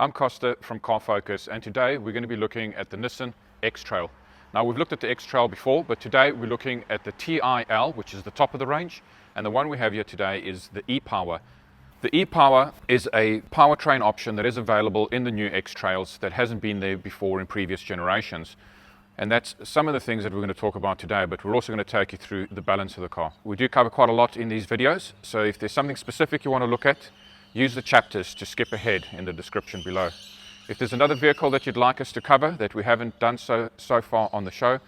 I'm Costa from Car Focus, and today we're going to be looking at the Nissan X-Trail. Now, we've looked at the X-Trail before, but today we're looking at the TIL, which is the top of the range, and the one we have here today is the e-POWER. The e-POWER is a powertrain option that is available in the new X-Trails that hasn't been there before in previous generations. And that's some of the things that we're going to talk about today, but we're also going to take you through the balance of the car. We do cover quite a lot in these videos, so if there's something specific you want to look at, use the chapters to skip ahead in the description below. If there's another vehicle that you'd like us to cover that we haven't done so far on the show,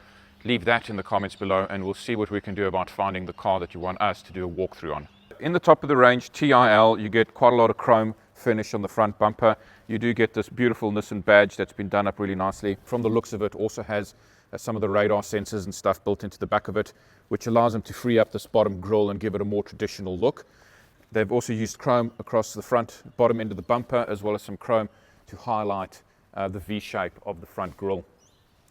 leave that in the comments below and we'll see what we can do about finding the car that you want us to do a walkthrough on. In the top of the range TIL, you get quite a lot of chrome finish on the front bumper. You do get this beautiful Nissan badge that's been done up really nicely. From the looks of it, also has some of the radar sensors and stuff built into the back of it, which allows them to free up this bottom grille and give it a more traditional look. They've also used chrome across the front bottom end of the bumper, as well as some chrome to highlight the V-shape of the front grille.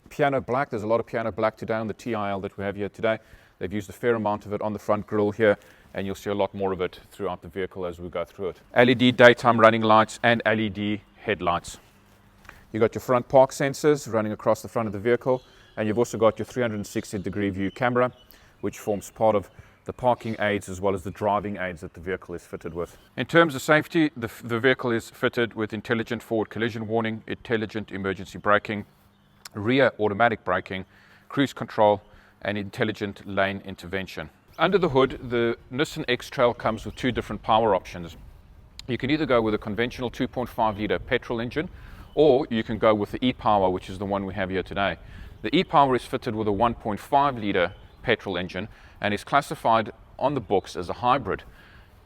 Piano black, there's a lot of piano black today on the TIL that we have here today. They've used a fair amount of it on the front grille here, and you'll see a lot more of it throughout the vehicle as we go through it. LED daytime running lights and LED headlights. You've got your front park sensors running across the front of the vehicle, and you've also got your 360-degree view camera, which forms part of the parking aids as well as the driving aids that the vehicle is fitted with. In terms of safety, the vehicle is fitted with intelligent forward collision warning, intelligent emergency braking, rear automatic braking, cruise control, and intelligent lane intervention. Under the hood, the Nissan X-Trail comes with two different power options. You can either go with a conventional 2.5 litre petrol engine, or you can go with the e-POWER, which is the one we have here today. The e-POWER is fitted with a 1.5 litre petrol engine and is classified on the books as a hybrid.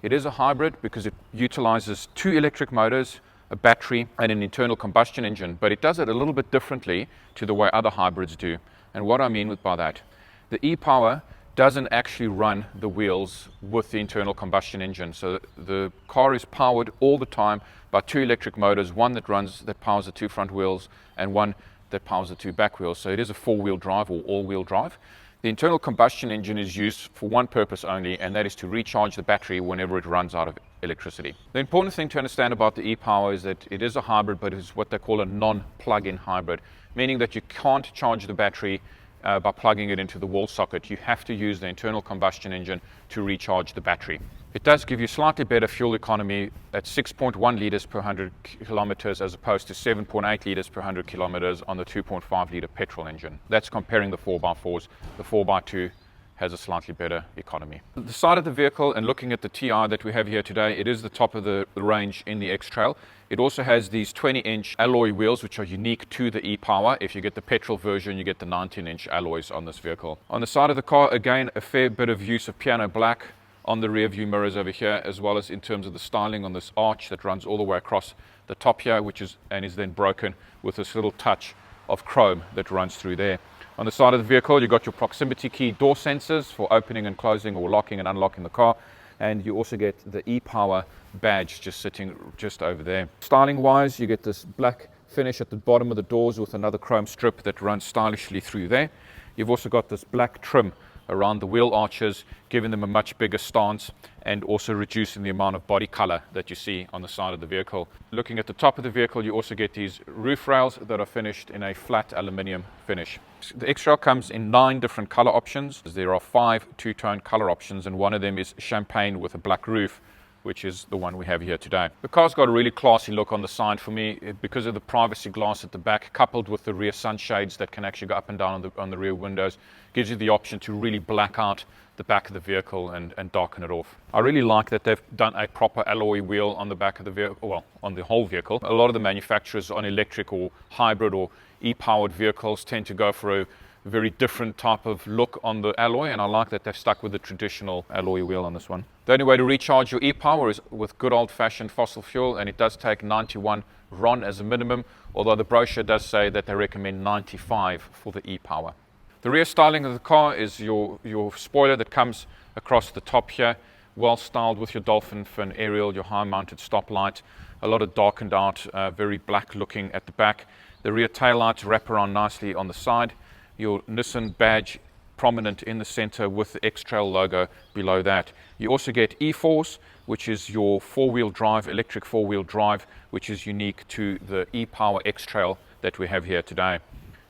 It is a hybrid because it utilizes two electric motors, a battery, and an internal combustion engine, but it does it a little bit differently to the way other hybrids do. And what I mean by that, the e-POWER doesn't actually run the wheels with the internal combustion engine. So the car is powered all the time by two electric motors, one that powers the two front wheels and one that powers the two back wheels. So it is a four-wheel drive or all-wheel drive. The internal combustion engine is used for one purpose only, and that is to recharge the battery whenever it runs out of electricity. The important thing to understand about the e-POWER is that it is a hybrid, but it's what they call a non-plug-in hybrid, meaning that you can't charge the battery by plugging it into the wall socket. You have to use the internal combustion engine to recharge the battery. It does give you slightly better fuel economy at 6.1 litres per 100 kilometers as opposed to 7.8 litres per 100 kilometers on the 2.5 litre petrol engine. That's comparing the 4x4s. The 4x2 has a slightly better economy. The side of the vehicle, and looking at the TI that we have here today, it is the top of the range in the X-Trail. It also has these 20-inch alloy wheels, which are unique to the e-POWER. If you get the petrol version, you get the 19-inch alloys on this vehicle. On the side of the car, again, a fair bit of use of piano black on the rear view mirrors over here, as well as in terms of the styling on this arch that runs all the way across the top here, is then broken with this little touch of chrome that runs through there. On the side of the vehicle, you've got your proximity key door sensors for opening and closing or locking and unlocking the car. And you also get the e-POWER badge just sitting just over there. Styling wise, you get this black finish at the bottom of the doors with another chrome strip that runs stylishly through there. You've also got this black trim around the wheel arches, giving them a much bigger stance and also reducing the amount of body color that you see on the side of the vehicle. Looking at the top of the vehicle, you also get these roof rails that are finished in a flat aluminium finish. The X-Trail comes in 9 different color options. There are 5 two-tone color options, and one of them is champagne with a black roof, which is the one we have here today. The car's got a really classy look on the side for me because of the privacy glass at the back, coupled with the rear sunshades that can actually go up and down on the rear windows. Gives you the option to really black out the back of the vehicle and darken it off. I really like that they've done a proper alloy wheel on the back of the vehicle, well, on the whole vehicle. A lot of the manufacturers on electric or hybrid or e-powered vehicles tend to go for a very different type of look on the alloy, and I like that they've stuck with the traditional alloy wheel on this one. The only way to recharge your e-POWER is with good old-fashioned fossil fuel, and it does take 91 RON as a minimum, although the brochure does say that they recommend 95 for the e-POWER. The rear styling of the car is your spoiler that comes across the top here, well styled with your dolphin fin aerial, your high-mounted stoplight, a lot of darkened out, very black looking at the back. The rear taillights wrap around nicely on the side. Your Nissan badge prominent in the center with the X-Trail logo below that. You also get e-Force, which is your four-wheel drive, electric four-wheel drive, which is unique to the e-Power X-Trail that we have here today.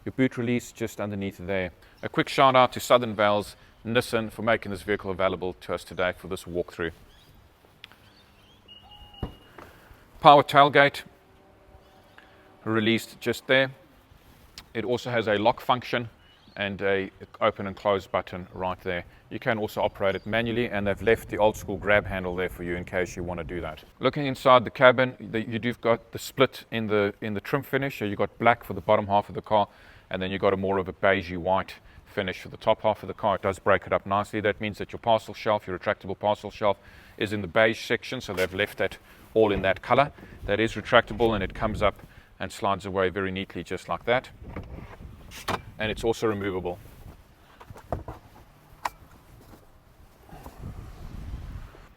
Your boot release just underneath there. A quick shout out to Southern Vales Nissan for making this vehicle available to us today for this walkthrough. Power tailgate released just there. It also has a lock function and a open and close button right there. You can also operate it manually, and they've left the old school grab handle there for you in case you want to do that. Looking inside the cabin, you've got the split in the trim finish. So you've got black for the bottom half of the car, and then you've got a more of a beigey white finish for the top half of the car. It does break it up nicely. That means that your parcel shelf, your retractable parcel shelf, is in the beige section, so they've left that all in that color. That is retractable, and it comes up and slides away very neatly just like that. And it's also removable.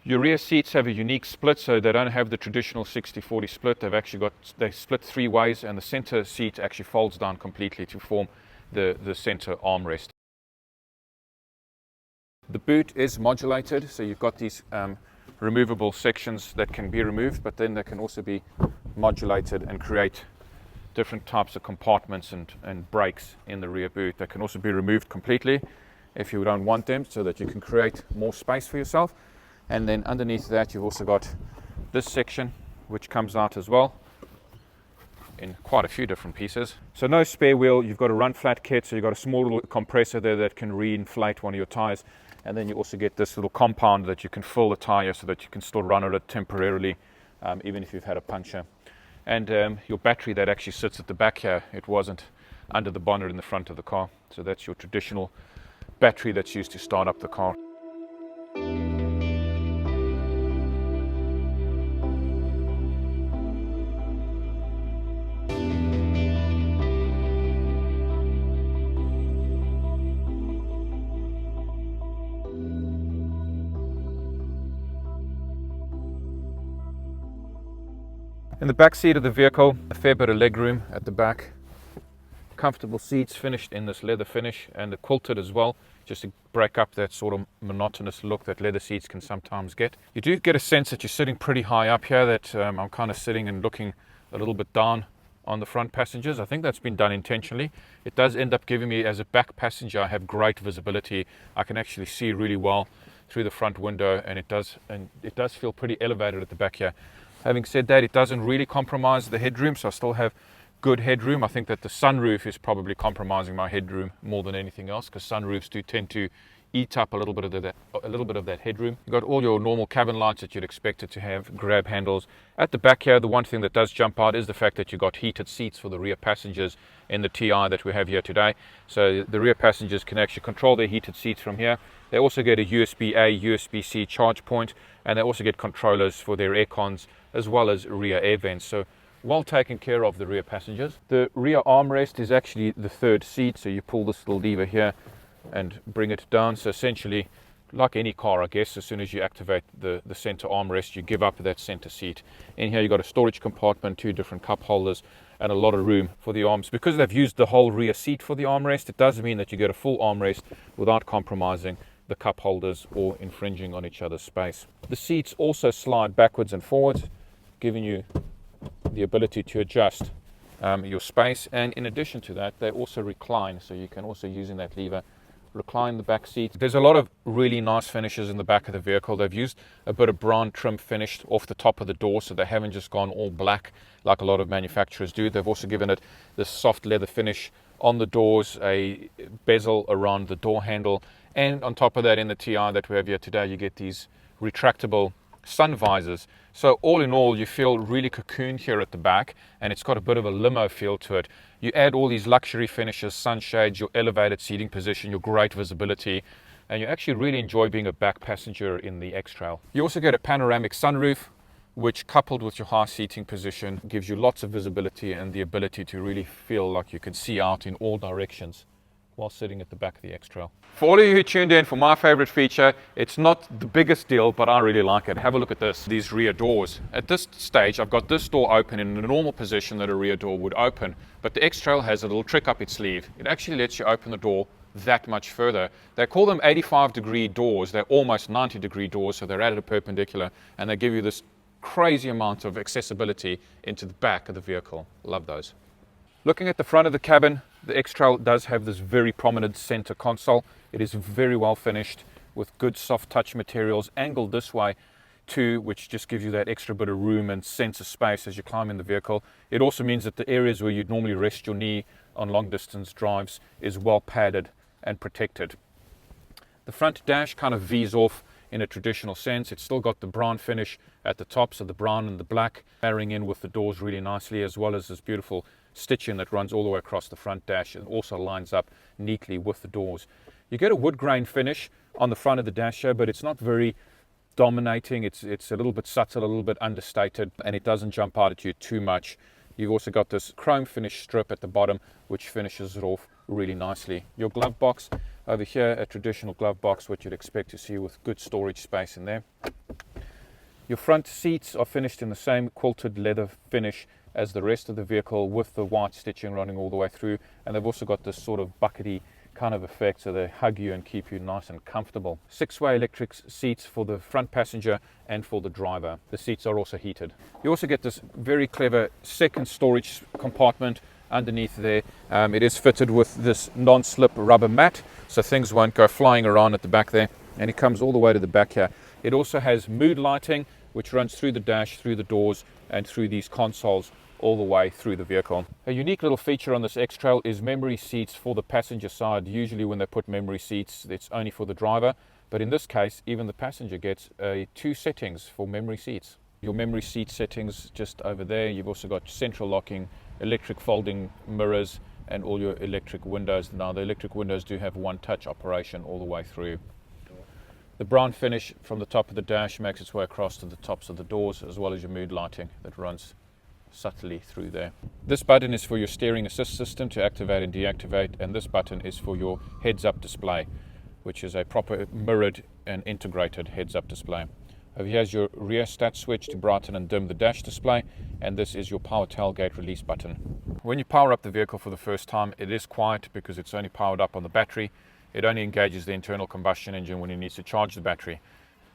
Your rear seats have a unique split, so they don't have the traditional 60-40 split. They split three ways, and the center seat actually folds down completely to form the center armrest. The boot is modulated, so you've got these removable sections that can be removed, but then they can also be modulated and create different types of compartments and brakes in the rear boot. They can also be removed completely if you don't want them, so that you can create more space for yourself. And then underneath that you've also got this section which comes out as well in quite a few different pieces. So no spare wheel, you've got a run flat kit, so you've got a small little compressor there that can re-inflate one of your tires, and then you also get this little compound that you can fill the tire so that you can still run it temporarily even if you've had a puncture. And your battery that actually sits at the back here, it wasn't under the bonnet in the front of the car. So that's your traditional battery that's used to start up the car. In the back seat of the vehicle, a fair bit of legroom at the back. Comfortable seats finished in this leather finish, and quilted as well, just to break up that sort of monotonous look that leather seats can sometimes get. You do get a sense that you're sitting pretty high up here, that I'm kind of sitting and looking a little bit down on the front passengers. I think that's been done intentionally. It does end up giving me, as a back passenger, I have great visibility. I can actually see really well through the front window, and it does feel pretty elevated at the back here. Having said that, it doesn't really compromise the headroom, so I still have good headroom. I think that the sunroof is probably compromising my headroom more than anything else, because sunroofs do tend to eat up a little bit of that headroom. You've got all your normal cabin lights that you'd expect it to have, grab handles. At the back here, the one thing that does jump out is the fact that you've got heated seats for the rear passengers in the TI that we have here today. So the rear passengers can actually control their heated seats from here. They also get a USB-A, USB-C charge point, and they also get controllers for their air cons as well as rear air vents. So well taken care of, the rear passengers. The rear armrest is actually the third seat, so you pull this little lever here and bring it down. So essentially, like any car, I guess, as soon as you activate the center armrest, you give up that center seat. In here you've got a storage compartment, two different cup holders, and a lot of room for the arms. Because they've used the whole rear seat for the armrest, it does mean that you get a full armrest without compromising the cup holders or infringing on each other's space. The seats also slide backwards and forwards, giving you the ability to adjust your space. And in addition to that, they also recline, so you can also, using that lever, recline the back seat. There's a lot of really nice finishes in the back of the vehicle. They've used a bit of brown trim finished off the top of the door, so they haven't just gone all black like a lot of manufacturers do. They've also given it this soft leather finish on the doors, a bezel around the door handle, and on top of that, in the TI that we have here today, you get these retractable sun visors. So all in all, you feel really cocooned here at the back, and it's got a bit of a limo feel to it. You add all these luxury finishes, sunshades, your elevated seating position, your great visibility, and you actually really enjoy being a back passenger in the X-Trail. You also get a panoramic sunroof, which, coupled with your high seating position, gives you lots of visibility and the ability to really feel like you can see out in all directions while sitting at the back of the X-Trail. For all of you who tuned in for my favorite feature, it's not the biggest deal, but I really like it. Have a look at this, these rear doors. At this stage, I've got this door open in the normal position that a rear door would open, but the X-Trail has a little trick up its sleeve. It actually lets you open the door that much further. They call them 85-degree doors. They're almost 90-degree doors, so they're at a perpendicular, and they give you this crazy amount of accessibility into the back of the vehicle. Love those. Looking at the front of the cabin, the X-Trail does have this very prominent center console. It is very well finished with good soft touch materials, angled this way too, which just gives you that extra bit of room and sense of space as you climb in the vehicle. It also means that the areas where you'd normally rest your knee on long distance drives is well padded and protected. The front dash kind of V's off in a traditional sense. It's still got the brown finish at the top, so the brown and the black marrying in with the doors really nicely, as well as this beautiful stitching that runs all the way across the front dash and also lines up neatly with the doors. You get a wood grain finish on the front of the dash here, but it's not very dominating. It's a little bit subtle, a little bit understated, and it doesn't jump out at you too much. You've also got this chrome finish strip at the bottom, which finishes it off really nicely. Your glove box over here, a traditional glove box, what you'd expect to see with good storage space in there. Your front seats are finished in the same quilted leather finish as the rest of the vehicle, with the white stitching running all the way through, and they've also got this sort of buckety kind of effect, so they hug you and keep you nice and comfortable. 6-way electric seats for the front passenger and for the driver. The seats are also heated. You also get this very clever second storage compartment underneath there. It is fitted with this non-slip rubber mat, so things won't go flying around at the back there, and it comes all the way to the back here. It also has mood lighting, which runs through the dash, through the doors, and through these consoles all the way through the vehicle. A unique little feature on this X-Trail is memory seats for the passenger side. Usually when they put memory seats, it's only for the driver, but in this case even the passenger gets 2 settings for memory seats. Your memory seat settings just over there. You've also got central locking, electric folding mirrors, and all your electric windows. Now the electric windows do have one touch operation all the way through. The brown finish from the top of the dash makes its way across to the tops of the doors, as well as your mood lighting that runs subtly through there. This button is for your steering assist system to activate and deactivate, and this button is for your heads-up display, which is a proper mirrored and integrated heads-up display. Over here is your rear stat switch to brighten and dim the dash display, and this is your power tailgate release button. When you power up the vehicle for the first time, it is quiet because it's only powered up on the battery. It only engages the internal combustion engine when it needs to charge the battery.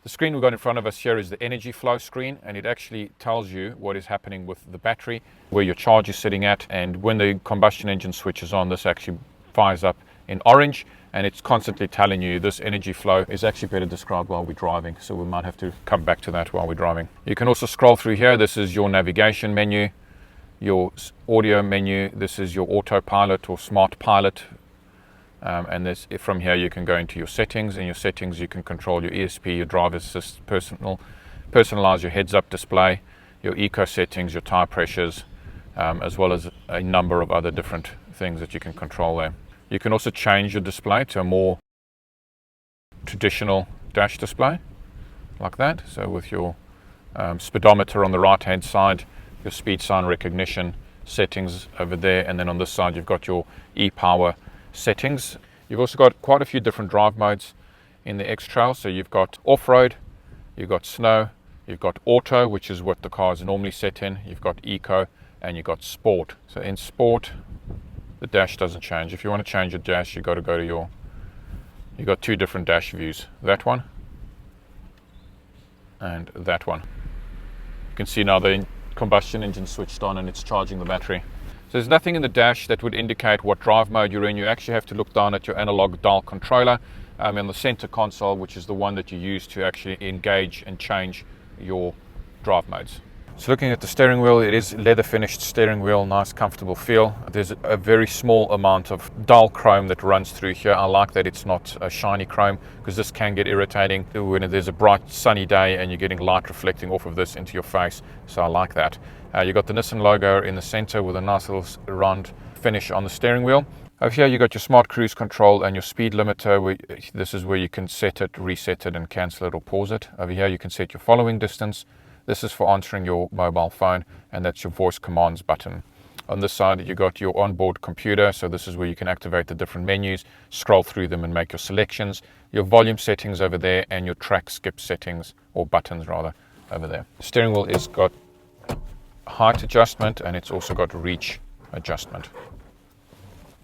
The screen we've got in front of us here is the energy flow screen, and it actually tells you what is happening with the battery, where your charge is sitting at, and when the combustion engine switches on, this actually fires up in orange, and it's constantly telling you this energy flow is actually better described while we're driving, so we might have to come back to that while we're driving. You can also scroll through here. This is your navigation menu, your audio menu, this is your autopilot or smart pilot. And this, from here you can go into your settings. In your settings you can control your ESP, your driver assist, personalize your heads-up display, your eco settings, your tire pressures, as well as a number of other different things that you can control there. You can also change your display to a more traditional dash display, like that. So with your speedometer on the right-hand side, your speed sign recognition settings over there, and then on this side you've got your e-power settings. You've also got quite a few different drive modes in the X-Trail. So you've got off-road, you've got snow, you've got auto, which is what the car is normally set in, you've got eco, and you've got sport. So in sport, the dash doesn't change. If you want to change your dash, you've got to go to your, you've got 2 different dash views, that one and that one. You can see now the combustion engine switched on and it's charging the battery. So there's nothing in the dash that would indicate what drive mode you're in. You actually have to look down at your analog dial controller on the center console, which is the one that you use to actually engage and change your drive modes. So looking at the steering wheel, it is leather finished steering wheel, nice comfortable feel. There's a very small amount of dull chrome that runs through here. I like that it's not a shiny chrome, because this can get irritating when there's a bright sunny day and you're getting light reflecting off of this into your face. So I like that. You've got the Nissan logo in the center with a nice little round finish on the steering wheel. Over here you've got your smart cruise control and your speed limiter. This is where you can set it, reset it and cancel it or pause it. Over here you can set your following distance. This is for answering your mobile phone, and that's your voice commands button. On this side you've got your onboard computer, so this is where you can activate the different menus, scroll through them and make your selections. Your volume settings over there, and your track skip settings, or buttons rather, over there. The steering wheel is got height adjustment, and it's also got reach adjustment.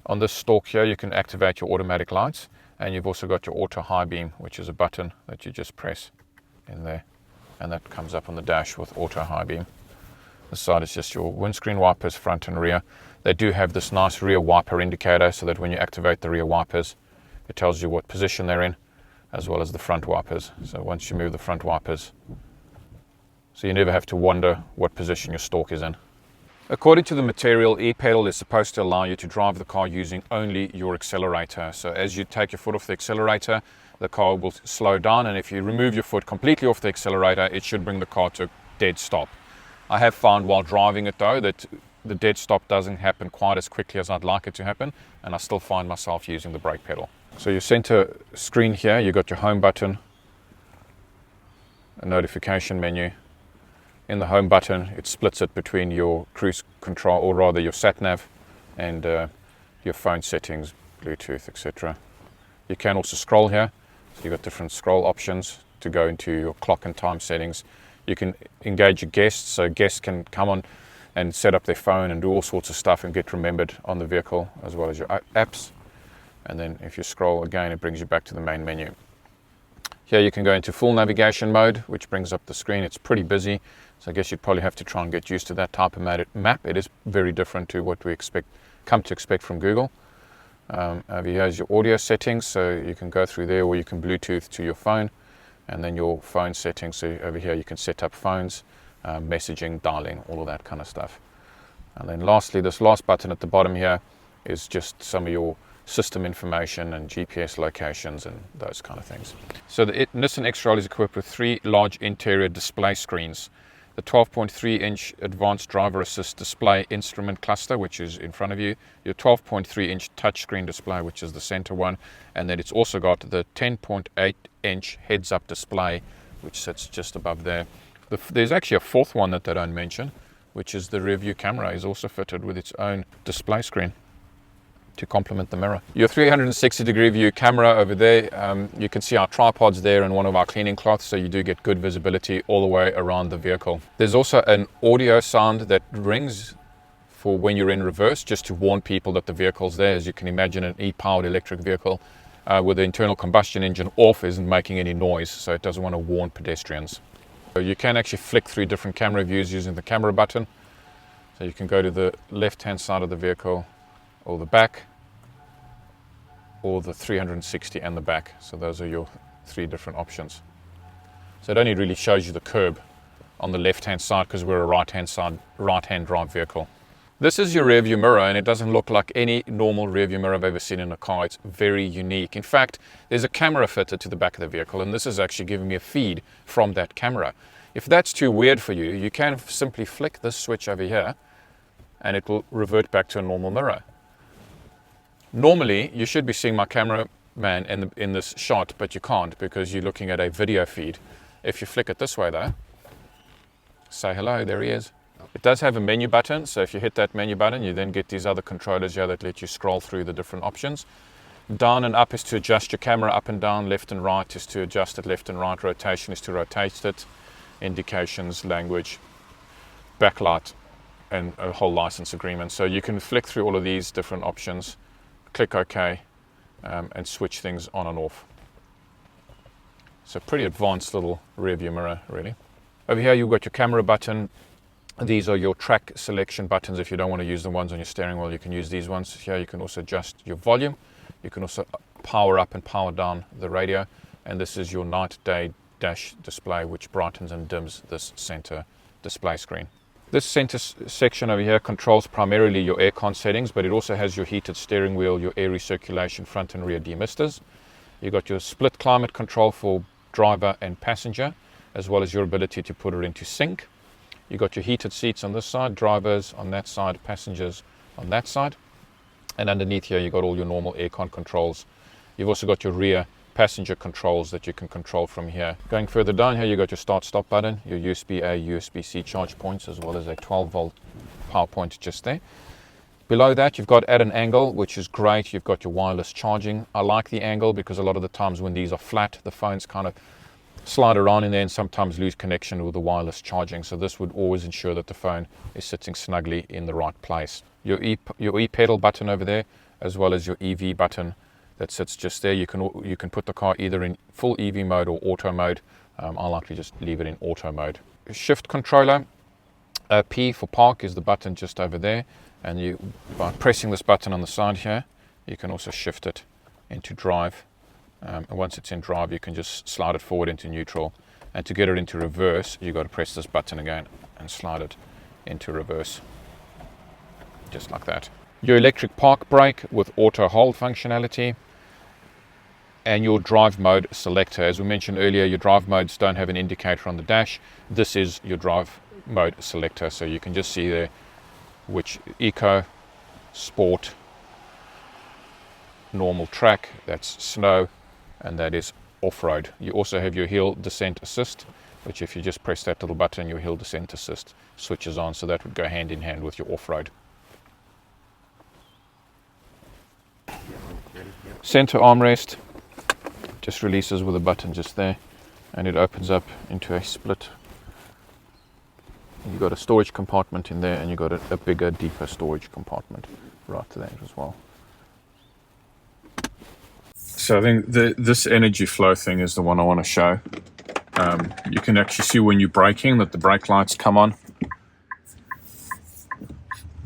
On this stalk here, you can activate your automatic lights, and you've also got your auto high beam, which is a button that you just press in there, and that comes up on the dash with auto high beam. This side is just your windscreen wipers, front and rear. They do have this nice rear wiper indicator, so that when you activate the rear wipers, it tells you what position they're in, as well as the front wipers. So once you move the front wipers, so you never have to wonder what position your stalk is in. According to the material, e-pedal is supposed to allow you to drive the car using only your accelerator. So as you take your foot off the accelerator, the car will slow down, and if you remove your foot completely off the accelerator, it should bring the car to a dead stop. I have found while driving it though that the dead stop doesn't happen quite as quickly as I'd like it to happen, and I still find myself using the brake pedal. So your center screen here, you've got your home button, a notification menu. In the home button, it splits it between your cruise control, or rather your sat nav, and your phone settings, Bluetooth, etc. You can also scroll here, so you've got different scroll options to go into your clock and time settings. You can engage your guests, so guests can come on and set up their phone and do all sorts of stuff and get remembered on the vehicle, as well as your apps. And then if you scroll again, it brings you back to the main menu. Here you can go into full navigation mode, which brings up the screen. It's pretty busy, so I guess you'd probably have to try and get used to that type of map. It is very different to what we come to expect from Google. Over here is your audio settings, so you can go through there, or you can Bluetooth to your phone, and then your phone settings. So over here you can set up phones, messaging, dialing, all of that kind of stuff. And then lastly, this last button at the bottom here is just some of your system information and GPS locations and those kind of things. So the Nissan X-Trail is equipped with 3 large interior display screens. The 12.3-inch advanced driver assist display instrument cluster, which is in front of you, your 12.3-inch touchscreen display, which is the center one, and then it's also got the 10.8-inch heads-up display, which sits just above there. There's actually a fourth one that they don't mention, which is the rear view camera is also fitted with its own display screen to complement the mirror. Your 360-degree view camera over there, you can see our tripods there and one of our cleaning cloths, so you do get good visibility all the way around the vehicle. There's also an audio sound that rings for when you're in reverse, just to warn people that the vehicle's there. As you can imagine, an e-powered electric vehicle with the internal combustion engine off isn't making any noise, so it doesn't want to warn pedestrians. So you can actually flick through different camera views using the camera button. So you can go to the left-hand side of the vehicle, or the back, or the 360 and the back. So those are your 3 different options. So it only really shows you the curb on the left-hand side because we're a right-hand drive vehicle. This is your rear view mirror, and it doesn't look like any normal rear view mirror I've ever seen in a car. It's very unique. In fact, there's a camera fitted to the back of the vehicle, and this is actually giving me a feed from that camera. If that's too weird for you, you can simply flick this switch over here and it will revert back to a normal mirror. Normally, you should be seeing my cameraman in this shot, but you can't because you're looking at a video feed. If you flick it this way though, say hello, there he is. It does have a menu button, so if you hit that menu button, you then get these other controllers here that let you scroll through the different options. Down and up is to adjust your camera, up and down, left and right is to adjust it, left and right, rotation is to rotate it, indications, language, backlight, and a whole license agreement. So you can flick through all of these different options, click OK, and switch things on and off. So pretty advanced little rear view mirror, really. Over here you've got your camera button. These are your track selection buttons. If you don't want to use the ones on your steering wheel, you can use these ones. Here you can also adjust your volume. You can also power up and power down the radio. And this is your night day dash display, which brightens and dims this center display screen. This center section over here controls primarily your aircon settings, but it also has your heated steering wheel, your air recirculation front and rear demisters. You've got your split climate control for driver and passenger, as well as your ability to put it into sync. You've got your heated seats on this side, drivers on that side, passengers on that side. And underneath here you've got all your normal aircon controls. You've also got your rear passenger controls that you can control from here. Going further down here, you've got your start-stop button, your USB-A, USB-C charge points, as well as a 12-volt power point just there. Below that, you've got at an angle, which is great. You've got your wireless charging. I like the angle because a lot of the times when these are flat, the phones kind of slide around in there and sometimes lose connection with the wireless charging. So this would always ensure that the phone is sitting snugly in the right place. Your e-pedal button over there as well as your EV button that sits just there. You can put the car either in full EV mode or auto mode. I like to just leave it in auto mode. Shift controller, P for park is the button just over there, and by pressing this button on the side here, you can also shift it into drive. And once it's in drive, you can just slide it forward into neutral, and to get it into reverse, you've got to press this button again and slide it into reverse, just like that. Your electric park brake with auto hold functionality, and your drive mode selector. As we mentioned earlier, your drive modes don't have an indicator on the dash. This is your drive mode selector, so you can just see there which eco, sport, normal track, that's snow, and that is off-road. You also have your hill descent assist, which if you just press that little button, your hill descent assist switches on, so that would go hand in hand with your off-road. Center armrest just releases with a button just there, and it opens up into a split. You've got a storage compartment in there, and you've got a bigger, deeper storage compartment right to that as well. So I think this energy flow thing is the one I want to show. You can actually see when you're braking that the brake lights come on.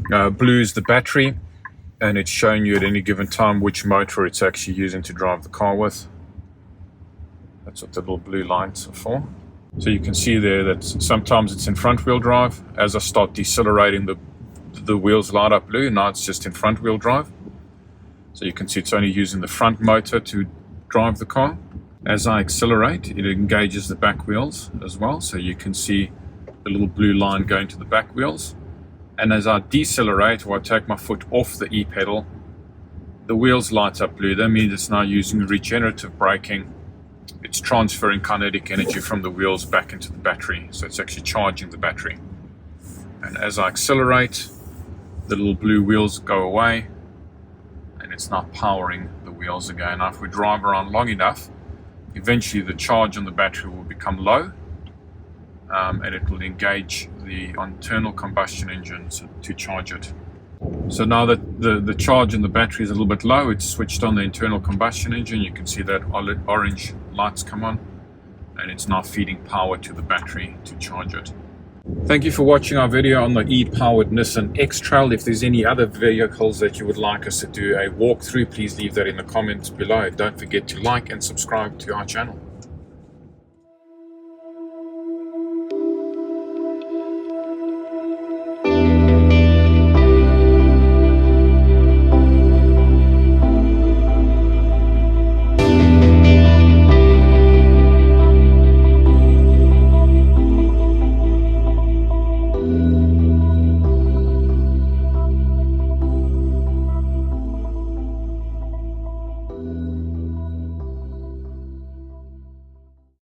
Blue is the battery, and it's showing you at any given time which motor it's actually using to drive the car with. That's what the little blue lights are for. So you can see there that sometimes it's in front wheel drive. As I start decelerating, the wheels light up blue. Now it's just in front wheel drive. So you can see it's only using the front motor to drive the car. As I accelerate, it engages the back wheels as well. So you can see the little blue line going to the back wheels. And as I decelerate, or I take my foot off the e-pedal, the wheels light up blue. That means it's now using regenerative braking. It's transferring kinetic energy from the wheels back into the battery. So it's actually charging the battery. And as I accelerate, the little blue wheels go away, and it's now powering the wheels again. Now if we drive around long enough, eventually the charge on the battery will become low, and it will engage the internal combustion engines to charge it. So now that the charge in the battery is a little bit low, it's switched on the internal combustion engine. You can see that orange lights come on, and it's now feeding power to the battery to charge it. Thank you for watching our video on the e-powered Nissan X-Trail. If there's any other vehicles that you would like us to do a walkthrough, please leave that in the comments below. Don't forget to like and subscribe to our channel.